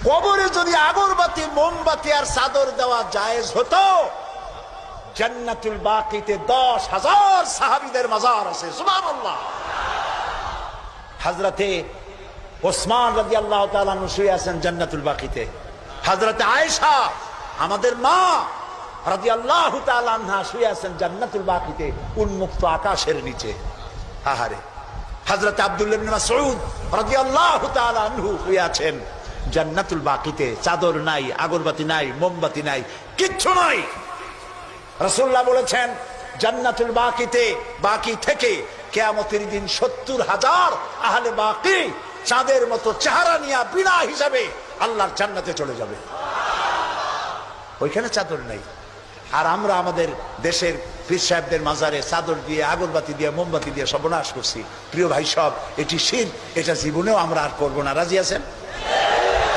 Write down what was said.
কবরে যদি আগরবাতি মোমবাতি আর চাদর দেওয়া জায়েজ হতো, জান্নাতুল বাকিতে 10,000 সাহাবীদের মাজার আছে। সুবহানাল্লাহ। হযরতে ওসমান রাদিয়াল্লাহু তাআলা আনহু শুয়ে আছেন জান্নাতুল বাকিতে। হযরতে আয়েশা আমাদের মা রাদিয়াল্লাহু তাআলা আনহা শুয়ে আছেন জান্নাতুল বাকিতে উন্মুক্ত আকাশের নিচে। আহারে, হযরতে আব্দুল্লাহ ইবনে মাসউদ রাদিয়াল্লাহু তাআলা আনহু শুয়ে আছেন জান্নাতুল বাকিতে। চাদর নাই, আগরবাতি নাই, মোমবাতি নাই, কিচ্ছু নাই। রাসূলুল্লাহ বলেছেন জান্নাতুল বাকিতে, বাকি থেকে কিয়ামতের দিন 70,000 আহলে বাকি চাঁদের মতো চেহারা নিয়ে বিনা হিসাবে আল্লাহর জান্নাতে চলে যাবে। ওইখানে চাদর নাই। আর আমরা আমাদের দেশের পীর সাহেবদের মাজারে চাদর দিয়ে, আগরবাতি দিয়ে, মোমবাতি দিয়ে সর্বনাশ করছি। প্রিয় ভাই সব, এটি শিরক, এটা জীবনেও আমরা আর করবো না। রাজি আছেন?